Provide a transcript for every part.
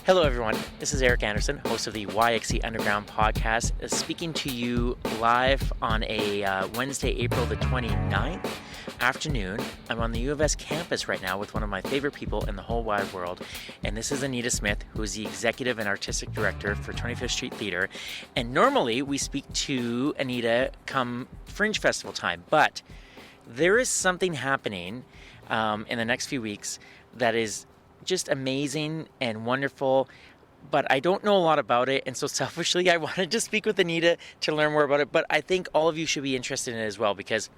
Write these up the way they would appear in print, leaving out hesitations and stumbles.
Hello, everyone. This is Eric Anderson, host of the YXC Underground podcast, speaking to you live on a Wednesday, April the 29th afternoon. I'm on the U of S campus right now with one of my favorite people in the whole wide world, and this is Anita Smith, who is the executive and artistic director for 25th Street Theatre. And normally we speak to Anita come Fringe Festival time, but there is something happening in the next few weeks that is just amazing and wonderful, but I don't know a lot about it, and so selfishly I wanted to speak with Anita to learn more about it. But I think all of you should be interested in it as well, because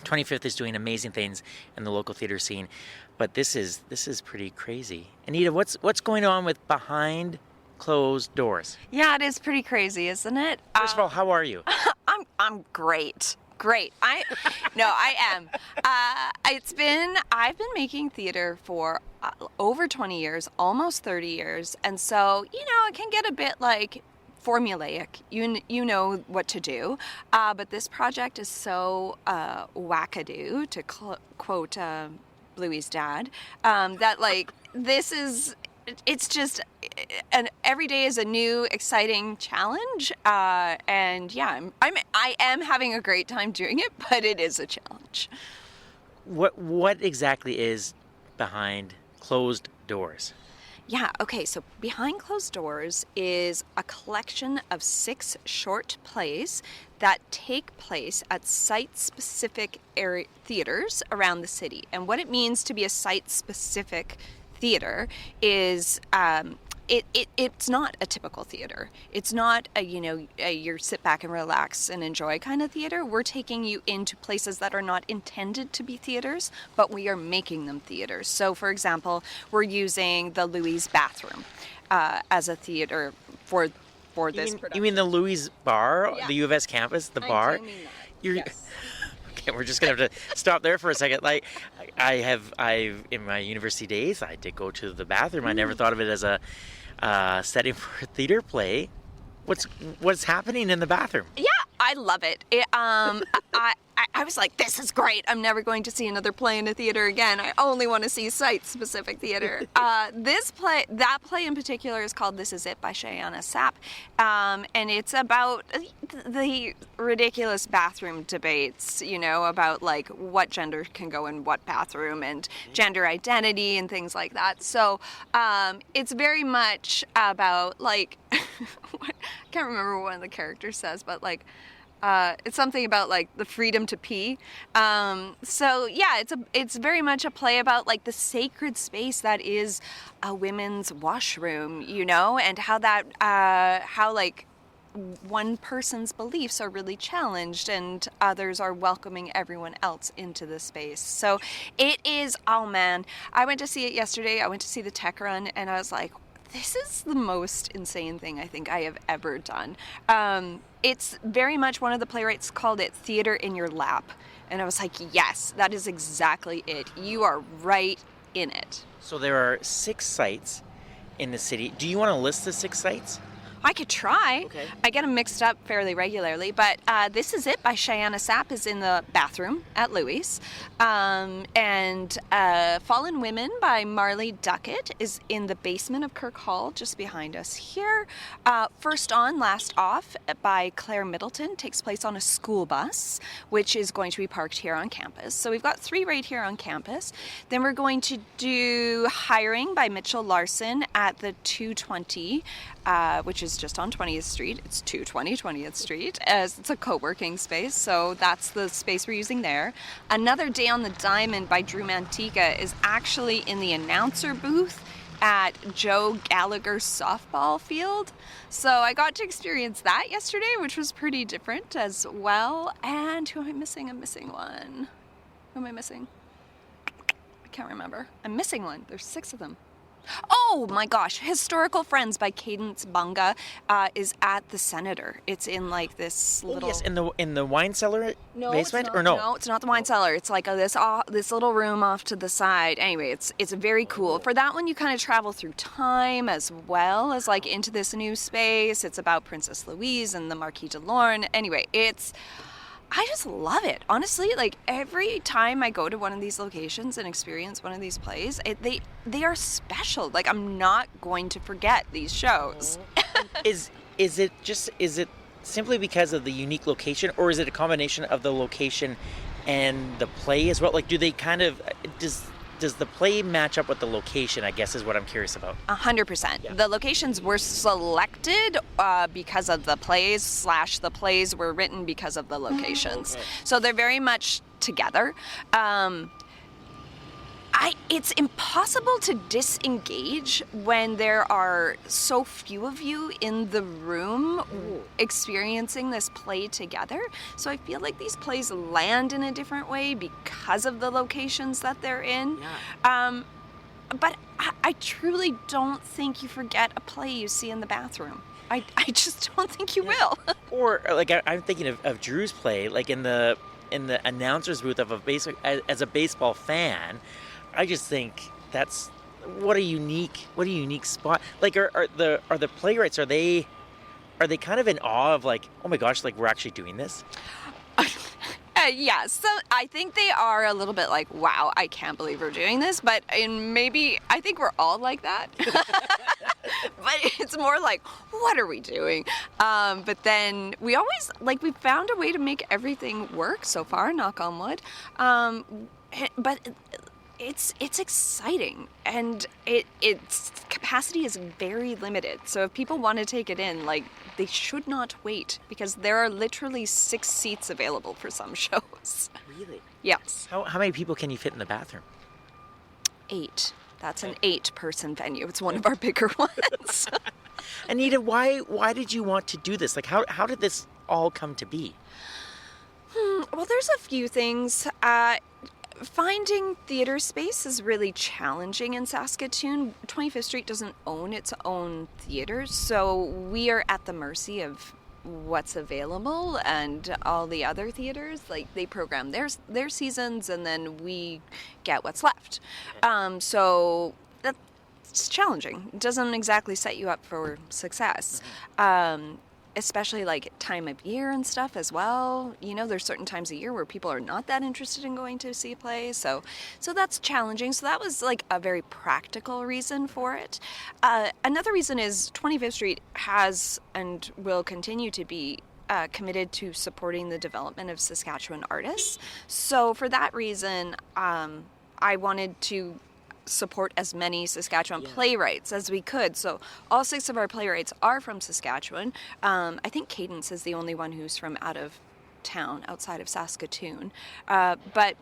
25th is doing amazing things in the local theater scene, but this is pretty crazy. Anita, what's going on with Behind Closed Doors? Yeah, it is pretty crazy, isn't it? First of all, how are you? I'm great. I am. I've been making theater for over 20 years, almost 30 years. And so, it can get a bit like formulaic. You know what to do. But this project is so wackadoo, to quote Bluey's dad, that it's just, and every day is a new exciting challenge, and yeah, I am having a great time doing it, but it is a challenge. What exactly is Behind Closed Doors? Yeah, okay, so Behind Closed Doors is a collection of 6 short plays that take place at site-specific theaters around the city. And what it means to be a site-specific theater is it's not a typical theater. It's not a your sit back and relax and enjoy kind of theater. We're taking you into places that are not intended to be theaters, but we are making them theaters. So for example, we're using the Louis bathroom as a theater for this production. You mean the Louis bar, yeah. The U of S campus, the bar? I do mean that. Yes. Okay, we're just gonna have to stop there for a second. Like, I've in my university days, I did go to the bathroom. I never thought of it as a setting for a theater play. What's happening in the bathroom? Yeah, I love it. I was like, this is great. I'm never going to see another play in a theater again. I only want to see site-specific theater. That play in particular is called This Is It by Cheyenne Sapp. And it's about the ridiculous bathroom debates, about like what gender can go in what bathroom and gender identity and things like that. So it's very much about like, I can't remember what one of the characters says, but like, it's something about like the freedom to pee. So yeah, it's very much a play about like the sacred space that is a women's washroom, and how like one person's beliefs are really challenged and others are welcoming everyone else into the space. So it is, oh man, I went to see it yesterday. I went to see the tech run and I was like, this is the most insane thing I think I have ever done. It's very much, one of the playwrights called it theater in your lap. And I was like, yes, that is exactly it. You are right in it. So there are 6 sites in the city. Do you want to list the 6 sites? I could try. Okay. I get them mixed up fairly regularly, but This Is It by Cheyenne Sapp is in the bathroom at Louis. And Fallen Women by Marley Duckett is in the basement of Kirk Hall, just behind us here. First On, Last Off by Claire Middleton takes place on a school bus, which is going to be parked here on campus. So we've got 3 right here on campus. Then we're going to do Hiring by Mitchell Larson at the 220, which is just on 20th Street. It's 220 20th Street. It's a co-working space, so that's the space we're using there. Another Day on the Diamond by Drew Mantica is actually in the announcer booth at Joe Gallagher's softball field. So I got to experience that yesterday, which was pretty different as well. And who am I missing? I'm missing one. Who am I missing? I can't remember. I'm missing one. There's 6 of them. Oh my gosh, Historical Friends by Cadence Bunga is at the Senator. It's in like this little... yes, in the wine cellar basement? Or no? No, it's not the wine cellar. It's like this little room off to the side. Anyway, it's very cool. For that one, you kind of travel through time as well as like into this new space. It's about Princess Louise and the Marquis de Lorne. Anyway, it's... I just love it. Honestly, like every time I go to one of these locations and experience one of these plays, they are special. Like I'm not going to forget these shows. Is it simply because of the unique location, or is it a combination of the location and the play as well? Like, do they kind of does the play match up with the location, I guess, is what I'm curious about. 100%. Yeah. The locations were selected because of the plays / the plays were written because of the locations. Okay. So they're very much together. It's impossible to disengage when there are so few of you in the room experiencing this play together. So I feel like these plays land in a different way because of the locations that they're in. Yeah. But I truly don't think you forget a play you see in the bathroom. I just don't think you will. Or like I'm thinking of Drew's play, like in the announcer's booth of as a baseball fan. I just think that's what a unique spot. Like are the playwrights, are they kind of in awe of like, oh my gosh, like we're actually doing this? Yeah, so I think they are a little bit like, wow, I can't believe we're doing this. But I think we're all like that. But it's more like, what are we doing? But then we always, like, we found a way to make everything work so far, knock on wood. But it's exciting, and its capacity is very limited. So if people want to take it in, like, they should not wait, because there are literally 6 seats available for some shows. Really? Yes. How many people can you fit in the bathroom? 8. That's an 8-person venue. It's one of our bigger ones. Anita, why did you want to do this? Like, how did this all come to be? Well, there's a few things. Finding theater space is really challenging in Saskatoon. 25th Street doesn't own its own theaters, so we are at the mercy of what's available, and all the other theaters, like, they program their seasons, and then we get what's left. So that's challenging. It doesn't exactly set you up for success. Especially like time of year and stuff as well. You know, there's certain times of year where people are not that interested in going to see a play, so that's challenging. So that was like a very practical reason for it. Another reason is 25th Street has and will continue to be committed to supporting the development of Saskatchewan artists. So for that reason, I wanted to support as many Saskatchewan playwrights as we could. So all 6 of our playwrights are from Saskatchewan. I think Cadence is the only one who's from out of town, outside of Saskatoon. But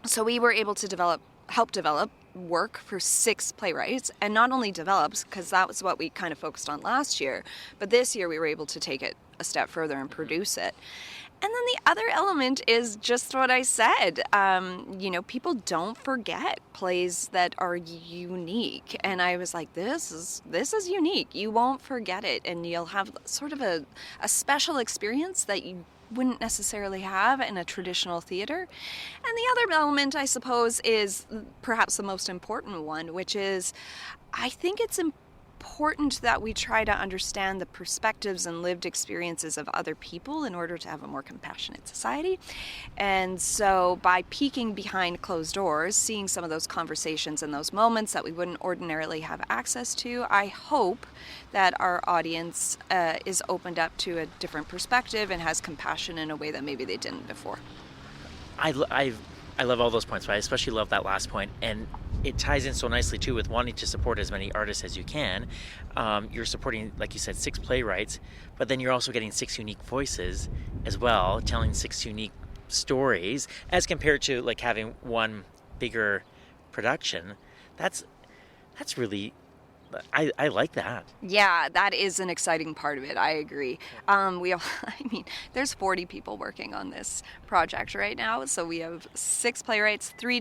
so we were able to help develop work for 6 playwrights, and not only develops, because that was what we kind of focused on last year, but this year we were able to take it a step further and produce it. And then the other element is just what I said. You know, people don't forget plays that are unique. And I was like, this is unique. You won't forget it, and you'll have sort of a special experience that you wouldn't necessarily have in a traditional theater. And the other element, I suppose, is perhaps the most important one, which is I think it's important that we try to understand the perspectives and lived experiences of other people in order to have a more compassionate society. And so by peeking behind closed doors, seeing some of those conversations and those moments that we wouldn't ordinarily have access to, I hope that our audience is opened up to a different perspective and has compassion in a way that maybe they didn't before. I love all those points, but I especially love that last point, and it ties in so nicely too with wanting to support as many artists as you can. You're supporting, like you said, 6 playwrights, but then you're also getting 6 unique voices as well, telling 6 unique stories, as compared to like having one bigger production. That's really, I like that. Yeah, that is an exciting part of it. I agree. There's 40 people working on this project right now. So we have 6 playwrights, 3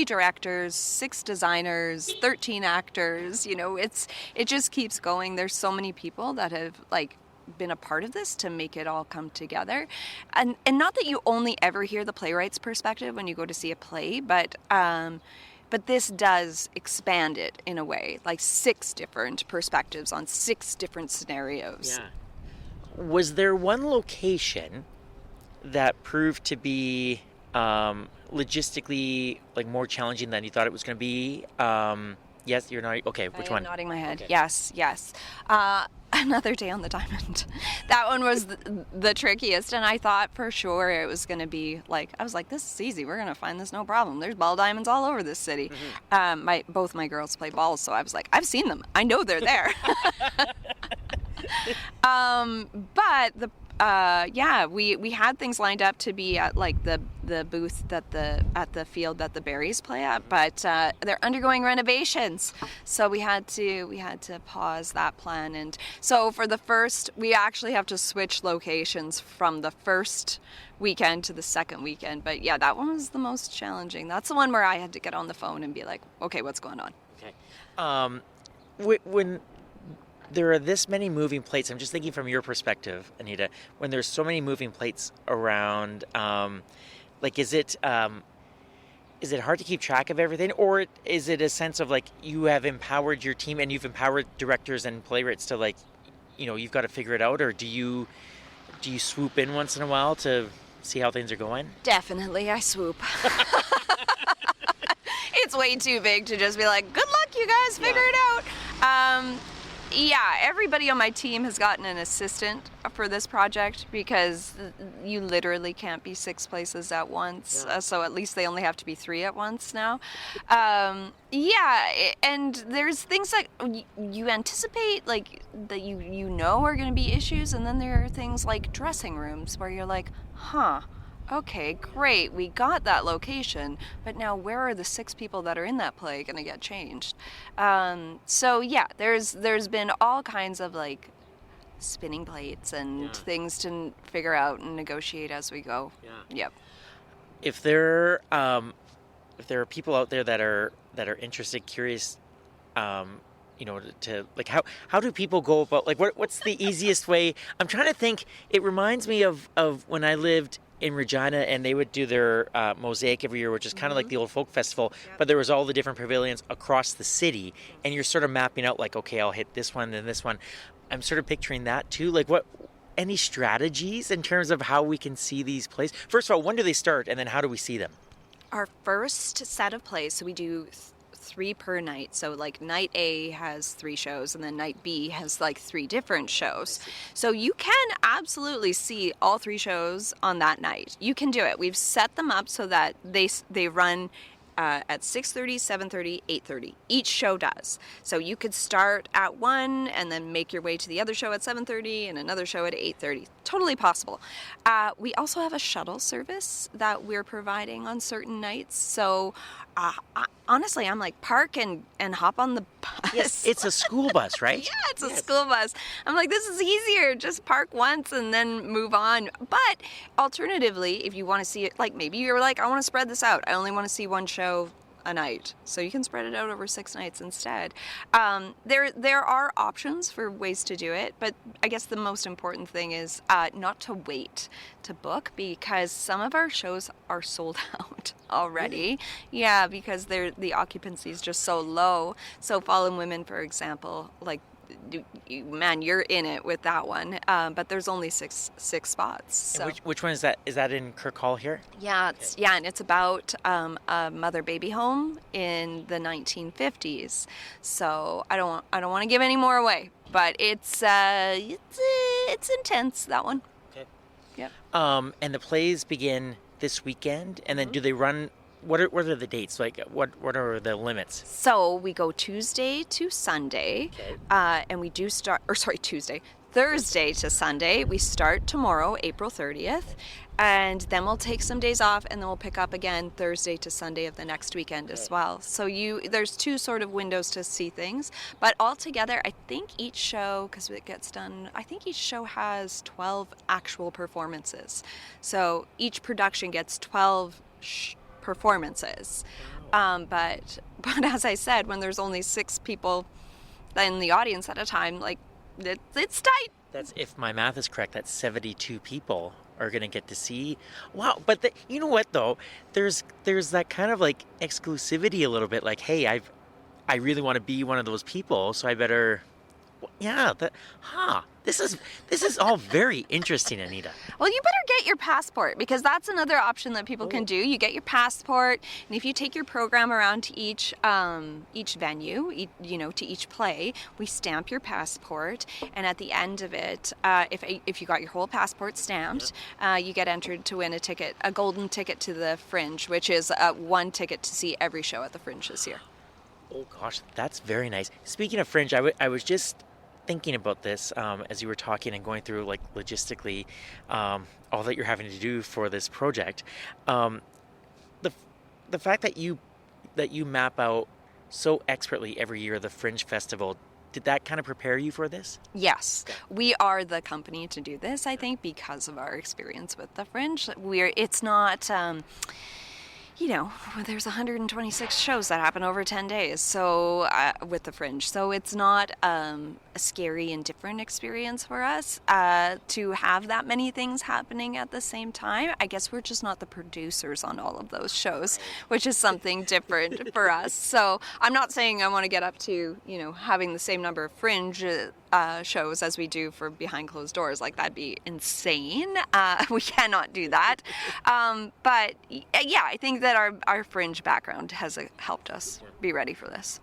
directors, 6 designers, 13 actors. You know, it just keeps going. There's so many people that have been a part of this to make it all come together. And not that you only ever hear the playwright's perspective when you go to see a play, but this does expand it in a way, like 6 different perspectives on 6 different scenarios. Yeah. Was there one location that proved to be logistically like more challenging than you thought it was going to be? Yes, you're not. Okay, which I am one? nodding my head. Okay. Yes, yes. Another Day on the Diamond. That one was the trickiest, and I thought for sure it was going to be like, I was like, this is easy. We're going to find this no problem. There's ball diamonds all over this city. Both my girls play balls, so I was like, I've seen them. I know they're there. But we had things lined up to be at like the booth at the field that the Berries play at, but they're undergoing renovations, so we had to pause that plan. And so for the first, we actually have to switch locations from the first weekend to the second weekend. But yeah, that one was the most challenging. That's the one where I had to get on the phone and be like, okay, what's going on? Okay. When there are this many moving plates, I'm just thinking from your perspective, Anita, when there's so many moving plates around, like, is it hard to keep track of everything, or is it a sense of like you have empowered your team and you've empowered directors and playwrights to, like, you've got to figure it out, or do you swoop in once in a while to see how things are going? Definitely, I swoop. It's way too big to just be like, good luck, you guys, figure it out. Yeah, everybody on my team has gotten an assistant for this project because you literally can't be 6 places at once. So at least they only have to be 3 at once now. And there's things that you anticipate, like, that you know are going to be issues, and then there are things like dressing rooms where you're like, okay, great, we got that location, but now where are the 6 people that are in that play going to get changed? So yeah, there's been all kinds of like spinning plates and things to figure out and negotiate as we go. Yeah. Yep. If there are people out there that are interested, curious, to like, how do people go about, like, what's the easiest way? I'm trying to think. It reminds me of when I lived in Regina, and they would do their mosaic every year, which is kind of like the old folk festival, but there was all the different pavilions across the city, and you're sort of mapping out like, okay, I'll hit this one, then this one. I'm sort of picturing that too. Like, any strategies in terms of how we can see these plays? First of all, when do they start, and then how do we see them? Our first set of plays, so we do 3 per night. So like night A has 3 shows, and then night B has like 3 different shows. So you can absolutely see all 3 shows on that night. You can do it. We've set them up so that they run at 6:30, 7:30, 8:30. Each show does. So you could start at 1 and then make your way to the other show at 7:30 and another show at 8:30. Totally possible. We also have a shuttle service that we're providing on certain nights. So honestly, I'm like, park and hop on the bus. Yes, it's a school bus, right? Yeah, it's a school bus. I'm like, this is easier. Just park once and then move on. But alternatively, if you want to see it, like maybe you're like, I want to spread this out. I only want to see one show a night, so you can spread it out over 6 nights instead. There are options for ways to do it, but I guess the most important thing is not to wait to book, because some of our shows are sold out already. Yeah, because the occupancy is just so low. So Fallen Women, for example, like, man, you're in it with that one, but there's only six spots. So. And which one is that? Is that in Kirk Hall here? Yeah, and it's about a mother-baby home in the 1950s. So I don't want to give any more away, but it's intense, that one. Okay. Yep. And the plays begin this weekend, and then do they run? What are the dates? Like, what are the limits? So we go Tuesday to Sunday, and we do start, Thursday to Sunday. We start tomorrow, April 30th, and then we'll take some days off, and then we'll pick up again Thursday to Sunday of the next weekend as well. So there's 2 sort of windows to see things, but altogether, I think each show, because it gets done, I think each show has 12 actual performances. So each production gets 12 performances. But as I said, when there's only 6 people in the audience at a time, like, it's tight. That's, if my math is correct, that's 72 people are going to get to see. Wow. But you know what, though? There's that kind of like exclusivity a little bit, like, hey, I really want to be one of those people, so I better, This is all very interesting, Anita. Well, you better get your passport, because that's another option that people can do. You get your passport, and if you take your program around to each venue, to each play, we stamp your passport, and at the end of it, if you got your whole passport stamped, you get entered to win a golden ticket to the Fringe, which is one ticket to see every show at the Fringe this year. Oh gosh, that's very nice. Speaking of Fringe, I was just thinking about this as you were talking and going through, like, logistically all that you're having to do for this project. The fact that you map out so expertly every year the Fringe Festival, did that kind of prepare you for this? Yes, we are the company to do this, I think, because of our experience with the Fringe. It's not there's 126 shows that happen over 10 days, so with the Fringe. So it's not a scary and different experience for us to have that many things happening at the same time. I guess we're just not the producers on all of those shows, which is something different for us. So I'm not saying I want to get up to, having the same number of Fringe shows as we do for behind closed doors. Like, that'd be insane. We cannot do that. But yeah, I think that our Fringe background has helped us be ready for this.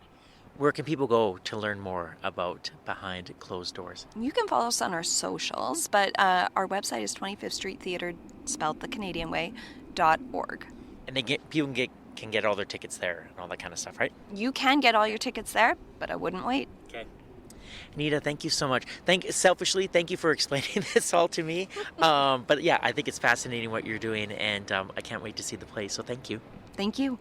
Where can people go to learn more about Behind Closed Doors? You can follow us on our socials, but our website is 25th Street Theatre, spelled the Canadian way, .org. And people can get all their tickets there and all that kind of stuff, right? You can get all your tickets there, but I wouldn't wait. Okay. Anita, thank you so much. Thank you for explaining this all to me. But yeah, I think it's fascinating what you're doing, and I can't wait to see the play, so thank you. Thank you.